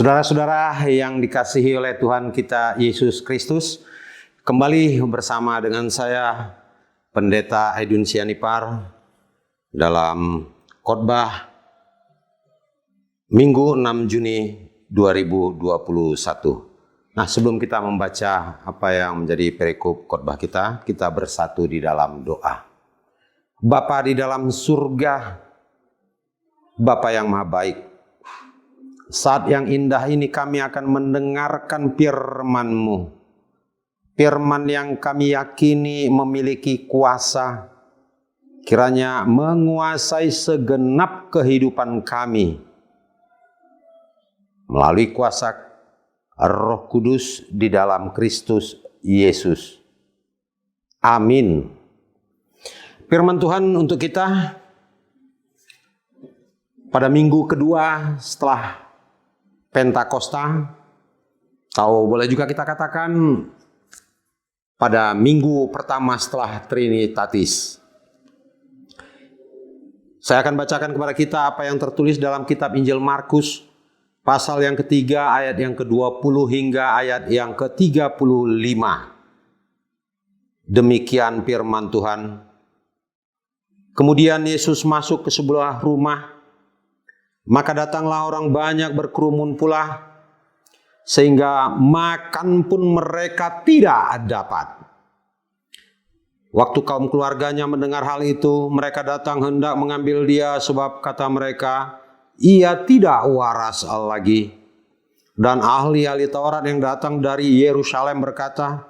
Saudara-saudara yang dikasihi oleh Tuhan kita Yesus Kristus, kembali bersama dengan saya Pendeta Aidun Sianipar dalam khotbah Minggu 6 Juni 2021. Nah, sebelum kita membaca apa yang menjadi perikop khotbah kita bersatu di dalam doa. Bapa di dalam surga, Bapa yang Maha Baik, saat yang indah ini kami akan mendengarkan firman-Mu. Firman yang kami yakini memiliki kuasa, kiranya menguasai segenap kehidupan kami melalui kuasa Roh Kudus di dalam Kristus Yesus. Amin. Firman Tuhan untuk kita pada minggu kedua setelah Pentakosta, atau boleh juga kita katakan pada minggu pertama setelah Trinitatis. Saya akan bacakan kepada kita apa yang tertulis dalam kitab Injil Markus, pasal yang ketiga, ayat yang ke-20 hingga ayat yang ke-35. Demikian firman Tuhan. Kemudian Yesus masuk ke sebuah rumah, maka datanglah orang banyak berkerumun pula, sehingga makan pun mereka tidak dapat. Waktu kaum keluarganya mendengar hal itu, mereka datang hendak mengambil dia, sebab kata mereka, ia tidak waras lagi. Dan ahli-ahli Taurat yang datang dari Yerusalem berkata,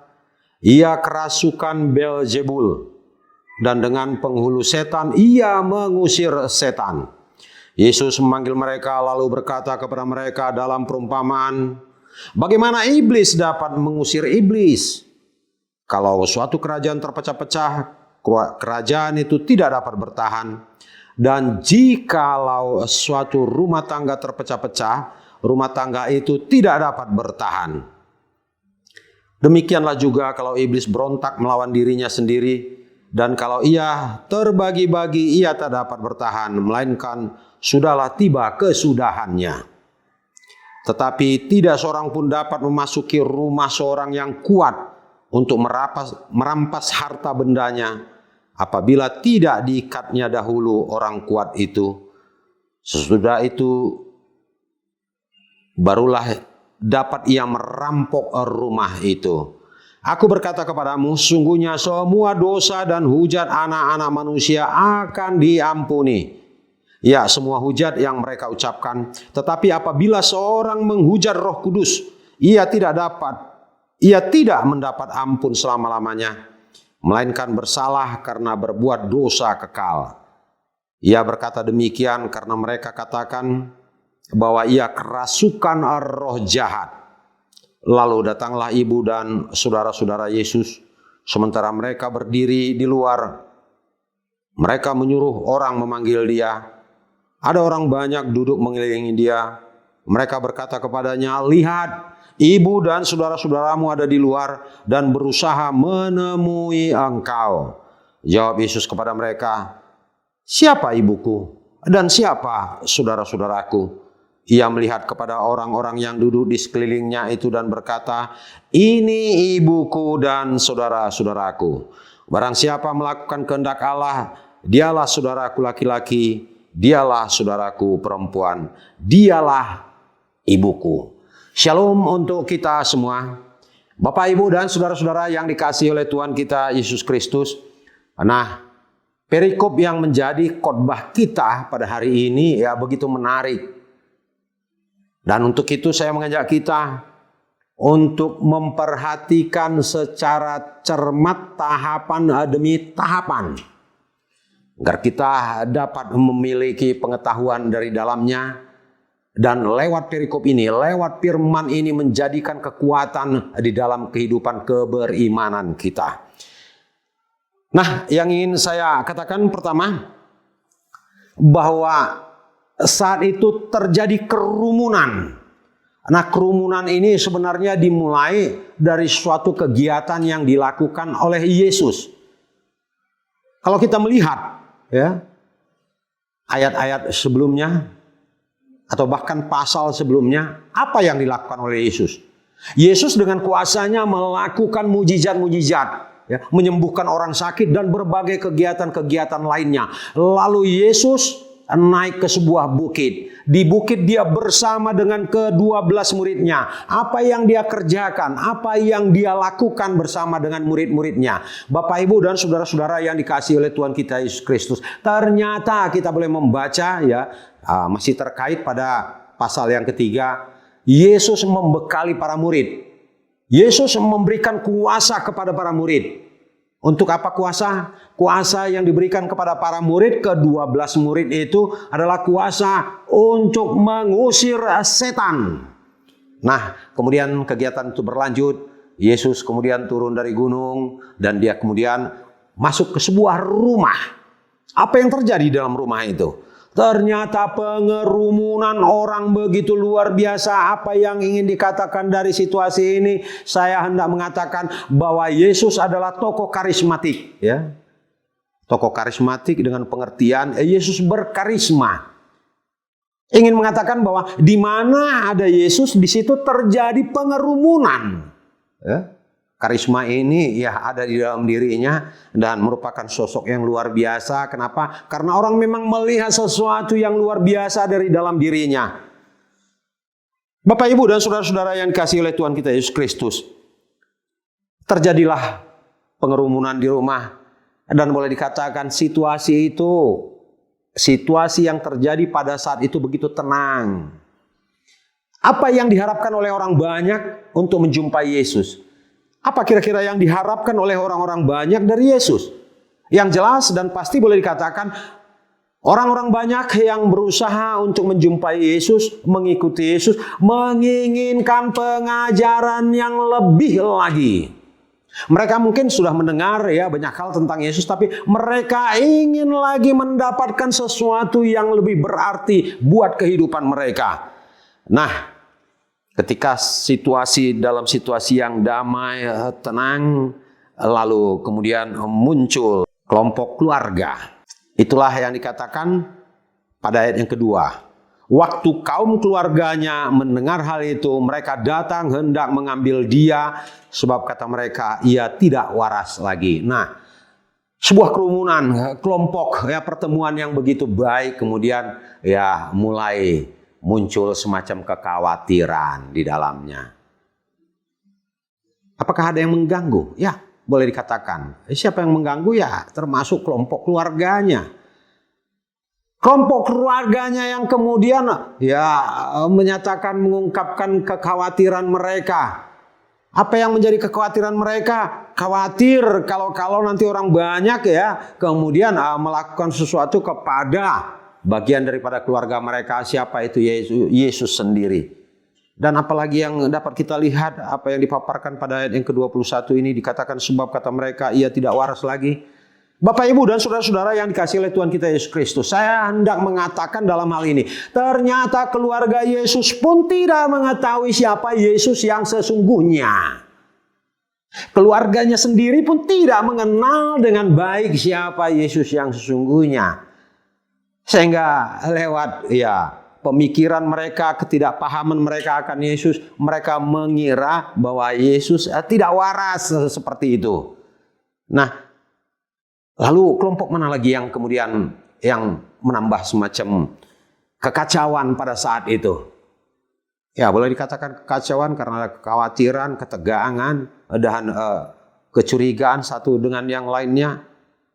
ia kerasukan Beelzebul, dan dengan penghulu setan ia mengusir setan. Yesus memanggil mereka lalu berkata kepada mereka dalam perumpamaan, bagaimana iblis dapat mengusir iblis? Kalau suatu kerajaan terpecah-pecah, kerajaan itu tidak dapat bertahan. Dan jikalau suatu rumah tangga terpecah-pecah, rumah tangga itu tidak dapat bertahan. Demikianlah juga kalau iblis berontak melawan dirinya sendiri, dan kalau ia terbagi-bagi, ia tak dapat bertahan, melainkan sudahlah tiba kesudahannya. Tetapi tidak seorang pun dapat memasuki rumah seorang yang kuat untuk merampas harta bendanya, apabila tidak diikatnya dahulu orang kuat itu. Sesudah itu barulah dapat ia merampok rumah itu. Aku berkata kepadamu, sungguhnya semua dosa dan hujat anak-anak manusia akan diampuni. Ya, semua hujat yang mereka ucapkan. Tetapi apabila seorang menghujat Roh Kudus, ia tidak mendapat ampun selama-lamanya, melainkan bersalah karena berbuat dosa kekal. Ia berkata demikian karena mereka katakan bahwa ia kerasukan roh jahat. Lalu datanglah ibu dan saudara-saudara Yesus, sementara mereka berdiri di luar. Mereka menyuruh orang memanggil dia. Ada orang banyak duduk mengelilingi dia. Mereka berkata kepadanya, lihat, ibu dan saudara-saudaramu ada di luar dan berusaha menemui engkau. Jawab Yesus kepada mereka, siapa ibuku dan siapa saudara-saudaraku? Ia melihat kepada orang-orang yang duduk di sekelilingnya itu dan berkata, ini ibuku dan saudara-saudaraku. Barang siapa melakukan kehendak Allah, dialah saudaraku laki-laki, dialah saudaraku perempuan, dialah ibuku. Shalom untuk kita semua. Bapak, Ibu, dan saudara-saudara yang dikasihi oleh Tuhan kita Yesus Kristus. Nah, perikop yang menjadi khotbah kita pada hari ini ya begitu menarik. Dan untuk itu saya mengajak kita untuk memperhatikan secara cermat tahapan demi tahapan, agar kita dapat memiliki pengetahuan dari dalamnya, dan lewat perikop ini, lewat firman ini menjadikan kekuatan di dalam kehidupan keberimanan kita. Nah, yang ingin saya katakan pertama, bahwa saat itu terjadi kerumunan. Nah, kerumunan ini sebenarnya dimulai dari suatu kegiatan yang dilakukan oleh Yesus. Kalau kita melihat ya ayat-ayat sebelumnya, atau bahkan pasal sebelumnya, apa yang dilakukan oleh Yesus? Yesus dengan kuasanya melakukan mujizat-mujizat, ya, menyembuhkan orang sakit dan berbagai kegiatan-kegiatan lainnya. Lalu Yesus naik ke sebuah bukit. Di bukit dia bersama dengan ke-12 muridnya. Apa yang dia kerjakan, apa yang dia lakukan bersama dengan murid-muridnya. Bapak, Ibu, dan saudara-saudara yang dikasihi oleh Tuhan kita Yesus Kristus. Ternyata kita boleh membaca, ya, masih terkait pada pasal yang ketiga. Yesus membekali para murid. Yesus memberikan kuasa kepada para murid. Untuk apa kuasa? Kuasa yang diberikan kepada para murid, ke-12 murid itu adalah kuasa untuk mengusir setan. Nah, kemudian kegiatan itu berlanjut. Yesus kemudian turun dari gunung dan dia kemudian masuk ke sebuah rumah. Apa yang terjadi dalam rumah itu? Ternyata pengerumunan orang begitu luar biasa. Apa yang ingin dikatakan dari situasi ini? Saya hendak mengatakan bahwa Yesus adalah tokoh karismatik, ya. Tokoh karismatik dengan pengertian Yesus berkarisma. Ingin mengatakan bahwa di mana ada Yesus, di situ terjadi pengerumunan. Ya. Karisma ini ya ada di dalam dirinya dan merupakan sosok yang luar biasa. Kenapa? Karena orang memang melihat sesuatu yang luar biasa dari dalam dirinya. Bapak, Ibu, dan saudara-saudara yang dikasihi oleh Tuhan kita Yesus Kristus. Terjadilah pengerumunan di rumah dan boleh dikatakan situasi yang terjadi pada saat itu begitu tenang. Apa yang diharapkan oleh orang banyak untuk menjumpai Yesus? Apa kira-kira yang diharapkan oleh orang-orang banyak dari Yesus? Yang jelas dan pasti boleh dikatakan orang-orang banyak yang berusaha untuk menjumpai Yesus, mengikuti Yesus, menginginkan pengajaran yang lebih lagi. Mereka mungkin sudah mendengar ya banyak hal tentang Yesus, tapi mereka ingin lagi mendapatkan sesuatu yang lebih berarti buat kehidupan mereka. Nah, ketika dalam situasi yang damai, tenang, lalu kemudian muncul kelompok keluarga. Itulah yang dikatakan pada ayat yang kedua. Waktu kaum keluarganya mendengar hal itu, mereka datang hendak mengambil dia, sebab kata mereka, ia tidak waras lagi. Nah, sebuah kerumunan, kelompok, ya, pertemuan yang begitu baik, kemudian ya mulai muncul semacam kekhawatiran di dalamnya. Apakah ada yang mengganggu? Ya, boleh dikatakan. Siapa yang mengganggu? Ya, termasuk kelompok keluarganya. Kelompok keluarganya yang kemudian ya mengungkapkan kekhawatiran mereka. Apa yang menjadi kekhawatiran mereka? Khawatir kalau nanti orang banyak ya kemudian melakukan sesuatu kepada bagian daripada keluarga mereka. Siapa itu? Yesus sendiri. Dan apalagi yang dapat kita lihat, apa yang dipaparkan pada ayat yang ke-21 ini dikatakan sebab kata mereka ia tidak waras lagi. Bapak, Ibu, dan saudara-saudara yang dikasihi oleh Tuhan kita Yesus Kristus, saya hendak mengatakan dalam hal ini, ternyata keluarga Yesus pun tidak mengetahui siapa Yesus yang sesungguhnya. Keluarganya sendiri pun tidak mengenal dengan baik siapa Yesus yang sesungguhnya. Sehingga lewat ya pemikiran mereka, ketidakpahaman mereka akan Yesus, mereka mengira bahwa Yesus tidak waras seperti itu. Nah, lalu kelompok mana lagi yang kemudian yang menambah semacam kekacauan pada saat itu? Ya, boleh dikatakan kekacauan karena kekhawatiran, ketegangan, dan kecurigaan satu dengan yang lainnya.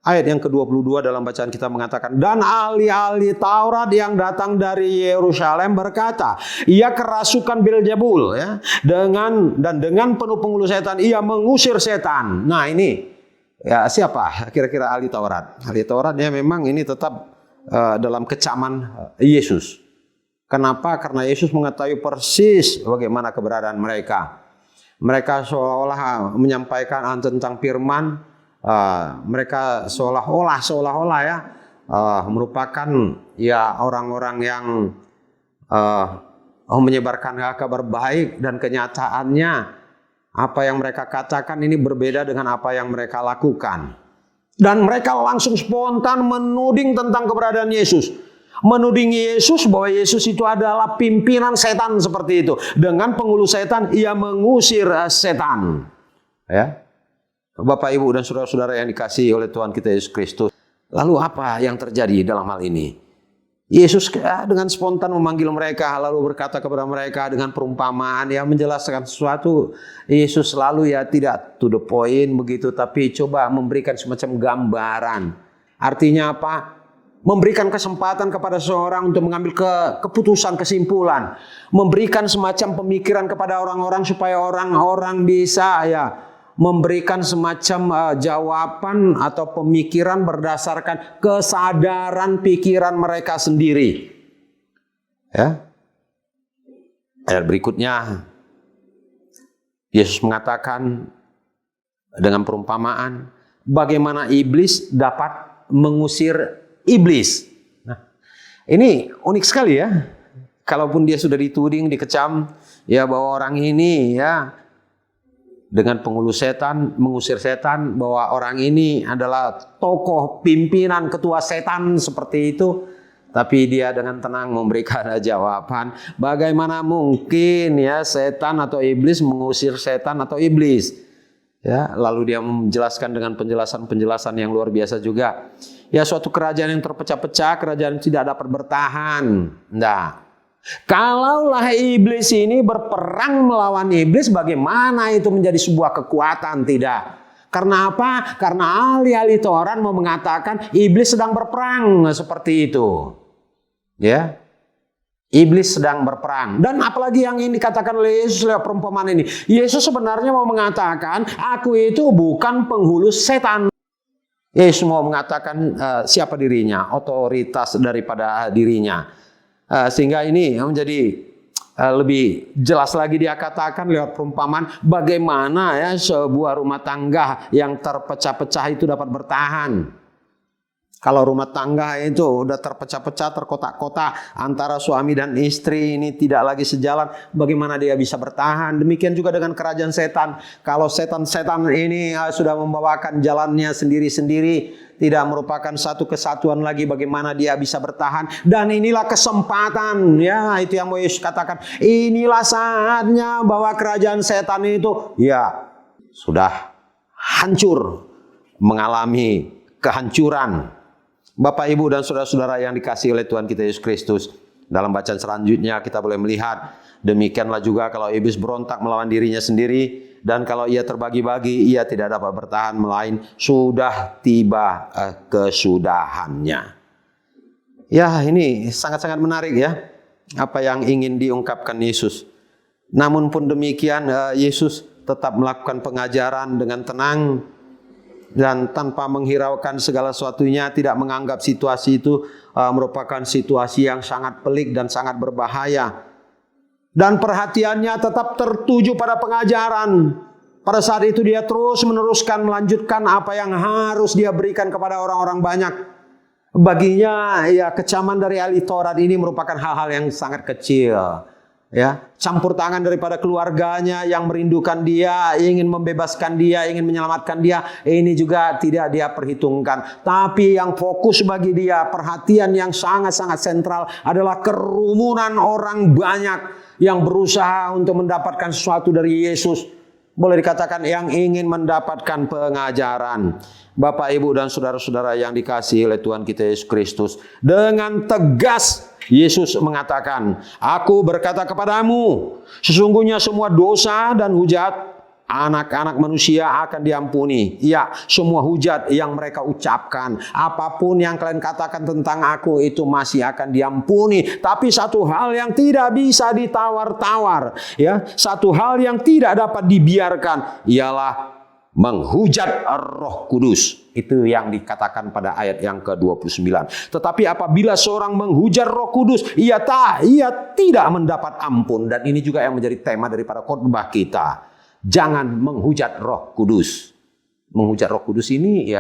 Ayat yang ke-22 dalam bacaan kita mengatakan, dan ahli-ahli Taurat yang datang dari Yerusalem berkata, ia kerasukan Beelzebul, ya, dengan penuh penghulu setan ia mengusir setan. Nah, ini ya siapa kira-kira ahli Taurat? Ahli Taurat ya memang ini tetap dalam kecaman Yesus. Kenapa? Karena Yesus mengetahui persis bagaimana keberadaan mereka. Mereka seolah-olah menyampaikan tentang firman. Mereka seolah-olah ya merupakan ya orang-orang yang menyebarkan kabar baik, dan kenyataannya apa yang mereka katakan ini berbeda dengan apa yang mereka lakukan. Dan mereka langsung spontan menuding tentang keberadaan Yesus. menuding Yesus bahwa Yesus itu adalah pimpinan setan seperti itu. Dengan penghulu setan, ia mengusir setan. Ya, Bapak, Ibu, dan saudara-saudara yang dikasihi oleh Tuhan kita Yesus Kristus. Lalu apa yang terjadi dalam hal ini? Yesus dengan spontan memanggil mereka, lalu berkata kepada mereka dengan perumpamaan yang menjelaskan sesuatu. Yesus selalu tidak to the point begitu, tapi coba memberikan semacam gambaran. Artinya apa? Memberikan kesempatan kepada seorang untuk mengambil keputusan, kesimpulan. Memberikan semacam pemikiran kepada orang-orang supaya orang-orang bisa memberikan semacam jawaban atau pemikiran berdasarkan kesadaran pikiran mereka sendiri. Ya. Ayat berikutnya, Yesus mengatakan dengan perumpamaan bagaimana iblis dapat mengusir iblis. Nah, ini unik sekali ya. Kalaupun dia sudah dituding, dikecam, bahwa orang ini dengan penghulu setan, mengusir setan, bahwa orang ini adalah tokoh pimpinan ketua setan seperti itu. Tapi dia dengan tenang memberikan jawaban, bagaimana mungkin setan atau iblis mengusir setan atau iblis. Lalu dia menjelaskan dengan penjelasan yang luar biasa juga. Suatu kerajaan yang terpecah-pecah, kerajaan tidak dapat bertahan. Kalaulah iblis ini berperang melawan iblis, bagaimana itu menjadi sebuah kekuatan? Tidak. Karena apa? Karena ahli-ahli Taurat mau mengatakan iblis sedang berperang seperti itu. Iblis sedang berperang. Dan apalagi yang ini dikatakan oleh Yesus lewat perumpamaan ini. Yesus sebenarnya mau mengatakan, aku itu bukan penghulu setan. Yesus mau mengatakan siapa dirinya, otoritas daripada dirinya. Sehingga ini menjadi lebih jelas lagi dia katakan lewat perumpamaan bagaimana sebuah rumah tangga yang terpecah-pecah itu dapat bertahan. Kalau rumah tangga itu udah terpecah-pecah, terkotak-kotak antara suami dan istri ini tidak lagi sejalan, bagaimana dia bisa bertahan? Demikian juga dengan kerajaan setan. Kalau setan-setan ini sudah membawakan jalannya sendiri-sendiri, tidak merupakan satu kesatuan lagi, bagaimana dia bisa bertahan? Dan inilah kesempatan, itu yang mau Yesus katakan. Inilah saatnya bahwa kerajaan setan itu sudah hancur, mengalami kehancuran. Bapak, Ibu, dan saudara-saudara yang dikasihi oleh Tuhan kita Yesus Kristus, dalam bacaan selanjutnya kita boleh melihat demikianlah juga kalau iblis berontak melawan dirinya sendiri, dan kalau ia terbagi-bagi ia tidak dapat bertahan, melainkan sudah tiba kesudahannya. Ini sangat-sangat menarik apa yang ingin diungkapkan Yesus. Namun pun demikian Yesus tetap melakukan pengajaran dengan tenang dan tanpa menghiraukan segala sesuatunya, tidak menganggap situasi itu merupakan situasi yang sangat pelik dan sangat berbahaya. Dan perhatiannya tetap tertuju pada pengajaran. Pada saat itu dia terus meneruskan melanjutkan apa yang harus dia berikan kepada orang-orang banyak. Baginya kecaman dari ahli Taurat ini merupakan hal-hal yang sangat kecil. Campur tangan daripada keluarganya yang merindukan dia, ingin membebaskan dia, ingin menyelamatkan dia, ini juga tidak dia perhitungkan. Tapi yang fokus bagi dia, perhatian yang sangat-sangat sentral adalah kerumunan orang banyak yang berusaha untuk mendapatkan sesuatu dari Yesus. Boleh dikatakan yang ingin mendapatkan pengajaran. Bapak, Ibu, dan saudara-saudara yang dikasihi oleh Tuhan kita Yesus Kristus, dengan tegas Yesus mengatakan, aku berkata kepadamu, sesungguhnya semua dosa dan hujat anak-anak manusia akan diampuni. Semua hujat yang mereka ucapkan, apapun yang kalian katakan tentang aku itu masih akan diampuni. Tapi satu hal yang tidak bisa ditawar-tawar, satu hal yang tidak dapat dibiarkan, ialah menghujat Roh Kudus. Itu yang dikatakan pada ayat yang ke-29. Tetapi apabila seorang menghujat Roh Kudus, ia tidak mendapat ampun. Dan ini juga yang menjadi tema daripada khotbah kita. Jangan menghujat Roh Kudus. Menghujat Roh Kudus ini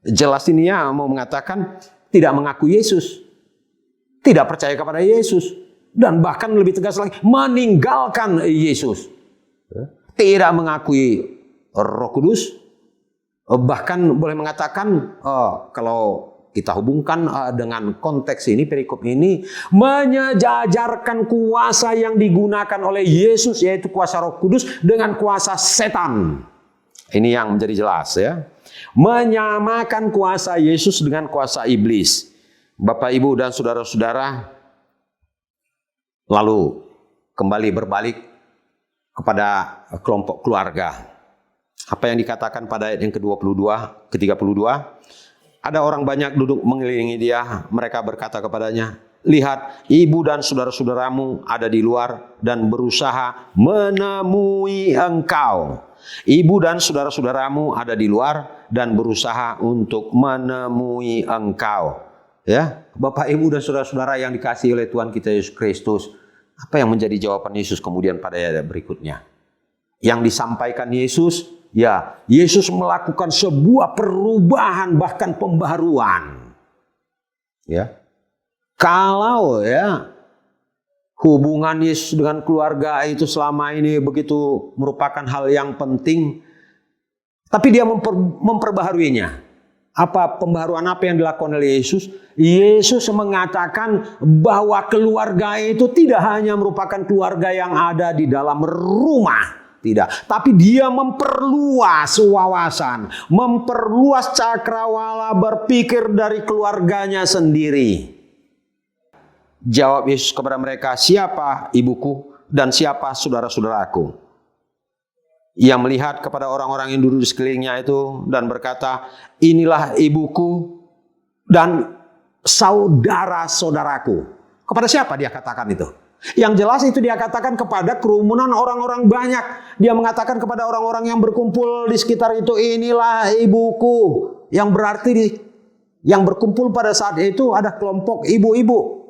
jelas ini mau mengatakan tidak mengaku Yesus, tidak percaya kepada Yesus, dan bahkan lebih tegas lagi meninggalkan Yesus. Tidak mengakui Roh Kudus, bahkan boleh mengatakan kalau kita hubungkan dengan konteks ini, perikop ini, menyejajarkan kuasa yang digunakan oleh Yesus, yaitu kuasa Roh Kudus, dengan kuasa setan. Ini yang menjadi jelas ya. Menyamakan kuasa Yesus dengan kuasa iblis. Bapak, Ibu, dan saudara-saudara, lalu kembali berbalik kepada kelompok keluarga. Apa yang dikatakan pada ayat yang ke-32, ada orang banyak duduk mengelilingi dia, mereka berkata kepadanya, lihat, ibu dan saudara-saudaramu ada di luar dan berusaha menemui engkau. Ibu dan saudara-saudaramu ada di luar dan berusaha untuk menemui engkau. Ya, Bapak, Ibu, dan saudara-saudara yang dikasihi oleh Tuhan kita Yesus Kristus, apa yang menjadi jawaban Yesus kemudian pada ayat berikutnya? Yang disampaikan Yesus, ya, Yesus melakukan sebuah perubahan, bahkan pembaharuan. Ya. Kalau ya hubungan Yesus dengan keluarga itu selama ini begitu merupakan hal yang penting, tapi dia memperbaharuinya. Apa pembaharuan apa yang dilakukan oleh Yesus? Yesus mengatakan bahwa keluarga itu tidak hanya merupakan keluarga yang ada di dalam rumah. Tidak, tapi dia memperluas wawasan, memperluas cakrawala berpikir dari keluarganya sendiri. Jawab Yesus kepada mereka, siapa ibuku dan siapa saudara-saudaraku? Ia melihat kepada orang-orang yang duduk di sekelilingnya itu dan berkata, inilah ibuku dan saudara-saudaraku. Kepada siapa dia katakan itu? Yang jelas itu dia katakan kepada kerumunan orang-orang banyak. Dia mengatakan kepada orang-orang yang berkumpul di sekitar itu, inilah ibuku. Yang berarti yang berkumpul pada saat itu ada kelompok ibu-ibu.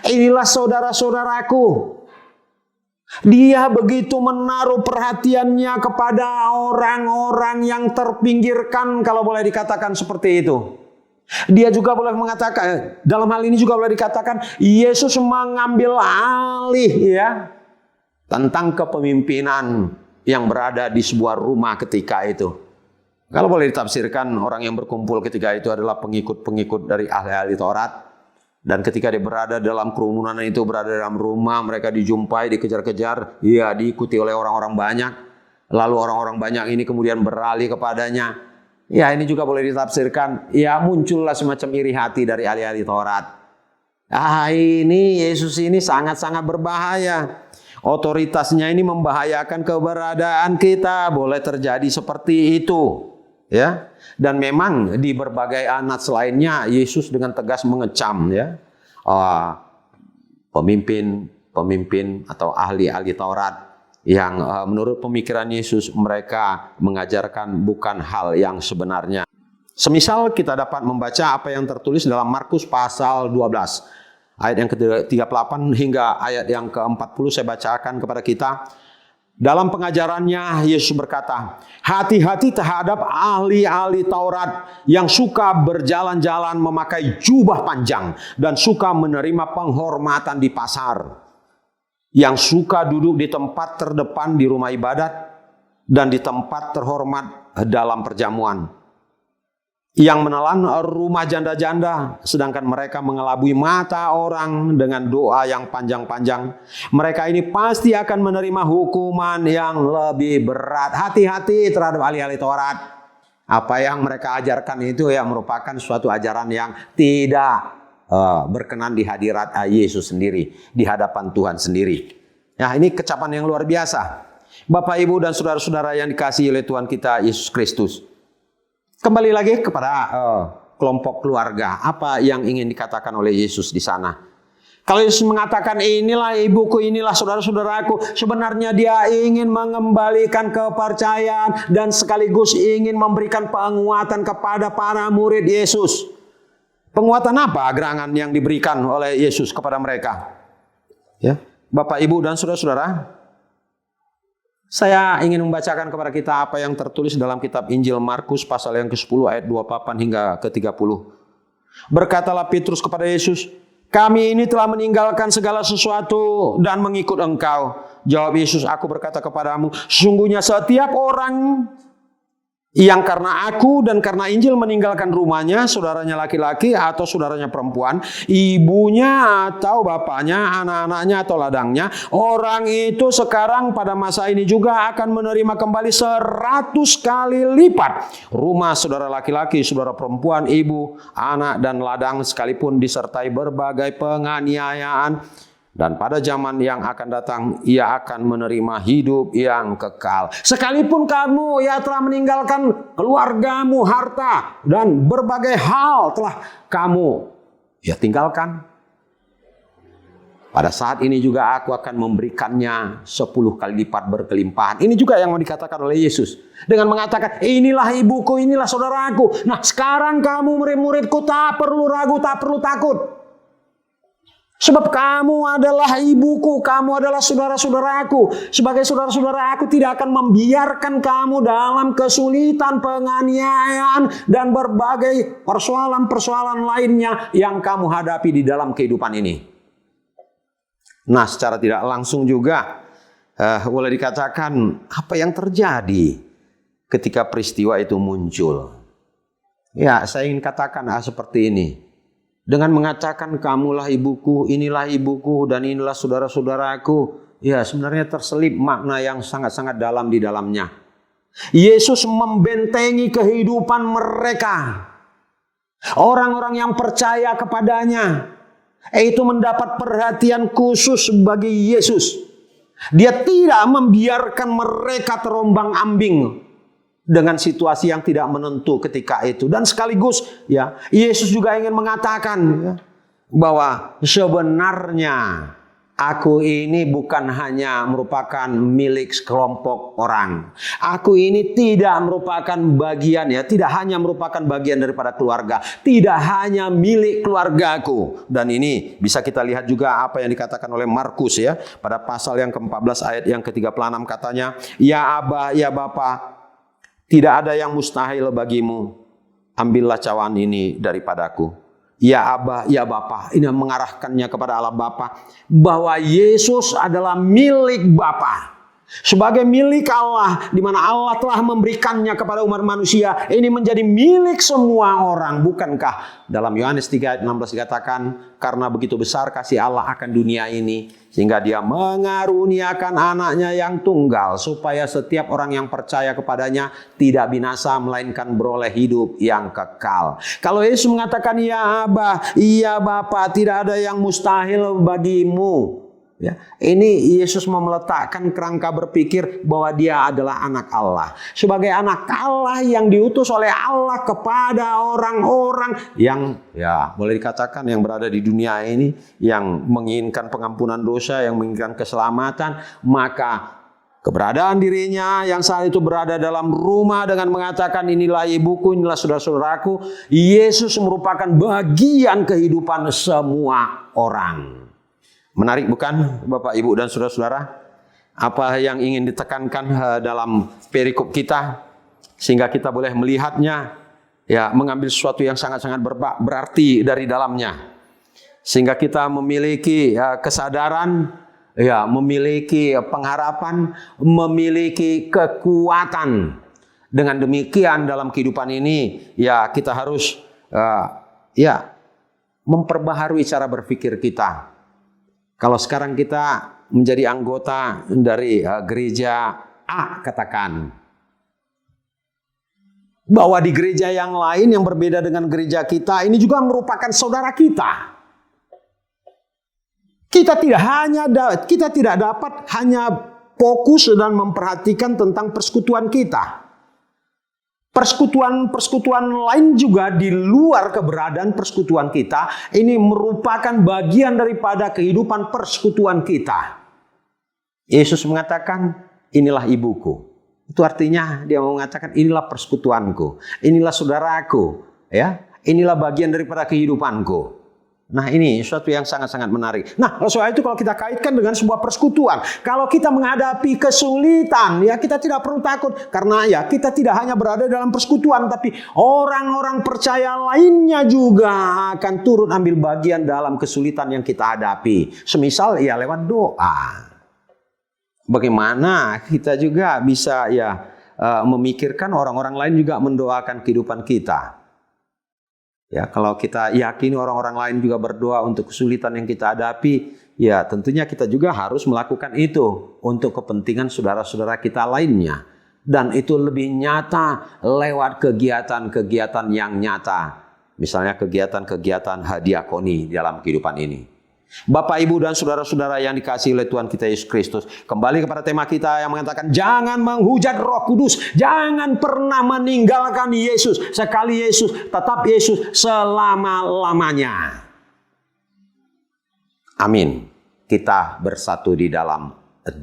Inilah saudara-saudaraku. Dia begitu menaruh perhatiannya kepada orang-orang yang terpinggirkan, kalau boleh dikatakan seperti itu. Dia juga boleh mengatakan, dalam hal ini juga boleh dikatakan, Yesus mengambil alih ya tentang kepemimpinan yang berada di sebuah rumah ketika itu. Kalau boleh ditafsirkan, orang yang berkumpul ketika itu adalah pengikut-pengikut dari ahli-ahli Taurat. Dan ketika dia berada dalam kerumunan itu, berada dalam rumah, mereka dijumpai, dikejar-kejar, ya diikuti oleh orang-orang banyak. Lalu orang-orang banyak ini kemudian beralih kepadanya. Ya, ini juga boleh ditafsirkan, ya muncullah semacam iri hati dari ahli-ahli Taurat. Ini Yesus ini sangat-sangat berbahaya. Otoritasnya ini membahayakan keberadaan kita. Boleh terjadi seperti itu. Ya, dan memang di berbagai nats lainnya Yesus dengan tegas mengecam ya pemimpin atau ahli-ahli Taurat yang menurut pemikiran Yesus mereka mengajarkan bukan hal yang sebenarnya. Semisal kita dapat membaca apa yang tertulis dalam Markus pasal 12 ayat yang ke-38 hingga ayat yang ke-40, saya bacakan kepada kita. Dalam pengajarannya Yesus berkata, hati-hati terhadap ahli-ahli Taurat yang suka berjalan-jalan memakai jubah panjang dan suka menerima penghormatan di pasar, yang suka duduk di tempat terdepan di rumah ibadat dan di tempat terhormat dalam perjamuan, yang menelan rumah janda-janda, sedangkan mereka mengelabui mata orang dengan doa yang panjang-panjang. Mereka ini pasti akan menerima hukuman yang lebih berat. Hati-hati terhadap ahli-ahli Taurat. Apa yang mereka ajarkan itu ya merupakan suatu ajaran yang tidak berkenan di hadirat Yesus sendiri, di hadapan Tuhan sendiri. Nah, ini kecapan yang luar biasa. Bapak, Ibu, dan saudara-saudara yang dikasihi oleh Tuhan kita Yesus Kristus. Kembali lagi kepada kelompok keluarga. Apa yang ingin dikatakan oleh Yesus di sana? Kalau Yesus mengatakan inilah ibuku, inilah saudara-saudaraku, sebenarnya dia ingin mengembalikan kepercayaan dan sekaligus ingin memberikan penguatan kepada para murid Yesus. Penguatan apa gerangan yang diberikan oleh Yesus kepada mereka? Ya, Bapak, Ibu, dan saudara-saudara, saya ingin membacakan kepada kita apa yang tertulis dalam kitab Injil Markus pasal yang ke-10 ayat 28 hingga ke-30. Berkatalah Petrus kepada Yesus, kami ini telah meninggalkan segala sesuatu dan mengikut Engkau. Jawab Yesus, aku berkata kepadamu, sesungguhnya setiap orang yang karena aku dan karena Injil meninggalkan rumahnya, saudaranya laki-laki atau saudaranya perempuan, ibunya atau bapaknya, anak-anaknya atau ladangnya, orang itu sekarang pada masa ini juga akan menerima kembali 100 kali lipat rumah saudara laki-laki, saudara perempuan, ibu, anak dan ladang, sekalipun disertai berbagai penganiayaan. Dan pada zaman yang akan datang, ia akan menerima hidup yang kekal. Sekalipun kamu telah meninggalkan keluargamu, harta, dan berbagai hal telah kamu tinggalkan. Pada saat ini juga aku akan memberikannya 10 kali lipat berkelimpahan. Ini juga yang mau dikatakan oleh Yesus. Dengan mengatakan, inilah ibuku, inilah saudaraku. Nah, sekarang kamu murid-muridku tak perlu ragu, tak perlu takut. Sebab kamu adalah ibuku, kamu adalah saudara-saudaraku. Sebagai saudara-saudara, aku tidak akan membiarkan kamu dalam kesulitan, penganiayaan, dan berbagai persoalan-persoalan lainnya yang kamu hadapi di dalam kehidupan ini. Nah, secara tidak langsung juga boleh dikatakan apa yang terjadi ketika peristiwa itu muncul. Ya, saya ingin katakan seperti ini. Dengan mengatakan kamulah ibuku, inilah ibuku, dan inilah saudara-saudaraku. Ya, sebenarnya terselip makna yang sangat-sangat dalam di dalamnya. Yesus membentengi kehidupan mereka. Orang-orang yang percaya kepadanya, itu mendapat perhatian khusus bagi Yesus. Dia tidak membiarkan mereka terombang-ambing dengan situasi yang tidak menentu ketika itu. Dan sekaligus Yesus juga ingin mengatakan bahwa sebenarnya aku ini bukan hanya merupakan milik sekelompok orang. Aku ini tidak merupakan bagian tidak hanya merupakan bagian daripada keluarga, tidak hanya milik keluargaku. Dan ini bisa kita lihat juga apa yang dikatakan oleh Markus pada pasal yang ke-14 ayat yang ke-36 katanya, ya Aba, ya Bapa, tidak ada yang mustahil bagimu. Ambillah cawan ini daripadaku. Ya Aba, ya Bapa. Ini mengarahkannya kepada Allah Bapa. Bahwa Yesus adalah milik Bapa. Sebagai milik Allah, di mana Allah telah memberikannya kepada umat manusia, ini menjadi milik semua orang. Bukankah dalam Yohanes 3 ayat 16 dikatakan, karena begitu besar kasih Allah akan dunia ini, sehingga dia mengaruniakan anaknya yang tunggal, supaya setiap orang yang percaya kepadanya tidak binasa, melainkan beroleh hidup yang kekal. Kalau Yesus mengatakan, ya Aba, iya Bapa, tidak ada yang mustahil bagimu. Ini Yesus meletakkan kerangka berpikir bahwa dia adalah anak Allah. Sebagai anak Allah yang diutus oleh Allah kepada orang-orang yang boleh dikatakan yang berada di dunia ini, yang menginginkan pengampunan dosa, yang menginginkan keselamatan, maka keberadaan dirinya yang saat itu berada dalam rumah dengan mengatakan inilah ibuku, inilah saudara-saudaraku, Yesus merupakan bagian kehidupan semua orang. Menarik bukan Bapak, Ibu, dan saudara-saudara? Apa yang ingin ditekankan dalam perikop kita, sehingga kita boleh melihatnya, mengambil sesuatu yang sangat-sangat berarti dari dalamnya. Sehingga kita memiliki kesadaran, memiliki pengharapan, memiliki kekuatan. Dengan demikian dalam kehidupan ini, kita harus memperbaharui cara berpikir kita. Kalau sekarang kita menjadi anggota dari gereja A, katakan bahwa di gereja yang lain yang berbeda dengan gereja kita ini juga merupakan saudara kita. Kita tidak dapat hanya fokus dan memperhatikan tentang persekutuan kita. Persekutuan lain juga di luar keberadaan persekutuan kita, ini merupakan bagian daripada kehidupan persekutuan kita. Yesus mengatakan, inilah ibuku. Itu artinya dia mau mengatakan, inilah persekutuanku, inilah saudaraku, inilah bagian daripada kehidupanku. Nah, ini sesuatu yang sangat-sangat menarik. Nah, soal itu kalau kita kaitkan dengan sebuah persekutuan, kalau kita menghadapi kesulitan, kita tidak perlu takut. Karena kita tidak hanya berada dalam persekutuan, tapi orang-orang percaya lainnya juga akan turut ambil bagian dalam kesulitan yang kita hadapi. Semisal lewat doa. Bagaimana kita juga bisa memikirkan orang-orang lain juga mendoakan kehidupan kita. Ya, kalau kita yakini orang-orang lain juga berdoa untuk kesulitan yang kita hadapi, ya tentunya kita juga harus melakukan itu untuk kepentingan saudara-saudara kita lainnya. Dan itu lebih nyata lewat kegiatan-kegiatan yang nyata. Misalnya kegiatan-kegiatan hadiakoni dalam kehidupan ini. Bapak, Ibu, dan saudara-saudara yang dikasihi oleh Tuhan kita Yesus Kristus, kembali kepada tema kita yang mengatakan jangan menghujat Roh Kudus, jangan pernah meninggalkan Yesus. Sekali Yesus, tetap Yesus selama-lamanya. Amin. Kita bersatu di dalam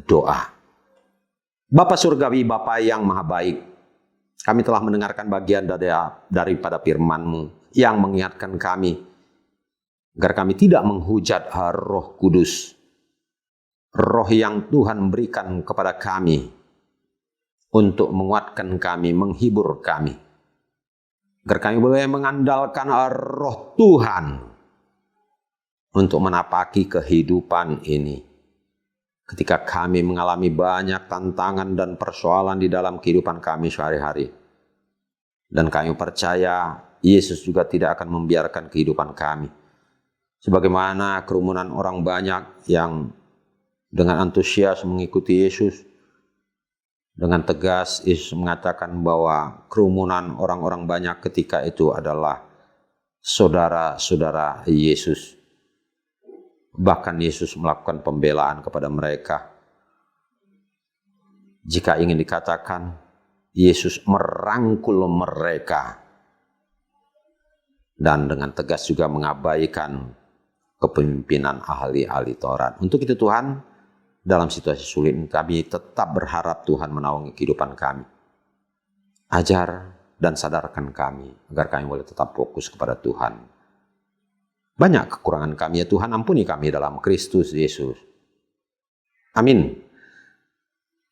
doa. Bapa Surgawi, Bapa yang Maha Baik, kami telah mendengarkan bagian daripada firman-Mu yang mengingatkan kami agar kami tidak menghujat Roh Kudus, Roh yang Tuhan berikan kepada kami untuk menguatkan kami, menghibur kami, agar kami boleh mengandalkan Roh Tuhan untuk menapaki kehidupan ini. Ketika kami mengalami banyak tantangan dan persoalan di dalam kehidupan kami sehari-hari, dan kami percaya Yesus juga tidak akan membiarkan kehidupan kami. Sebagaimana kerumunan orang banyak yang dengan antusias mengikuti Yesus, dengan tegas Yesus mengatakan bahwa kerumunan orang-orang banyak ketika itu adalah saudara-saudara Yesus. Bahkan Yesus melakukan pembelaan kepada mereka. Jika ingin dikatakan, Yesus merangkul mereka dan dengan tegas juga mengabaikan kepemimpinan ahli-ahli Taurat. Untuk itu Tuhan, dalam situasi sulit kami tetap berharap Tuhan menaungi kehidupan kami. Ajar dan sadarkan kami agar kami boleh tetap fokus kepada Tuhan. Banyak kekurangan kami ya Tuhan, ampuni kami dalam Kristus Yesus. Amin.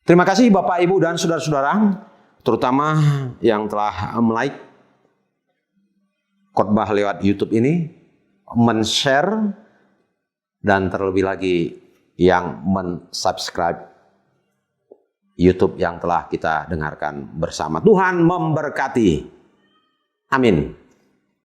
Terima kasih Bapak, Ibu, dan saudara-saudara, terutama yang telah like khotbah lewat YouTube ini, men-share, dan terlebih lagi yang men-subscribe YouTube yang telah kita dengarkan bersama. Tuhan memberkati. Amin.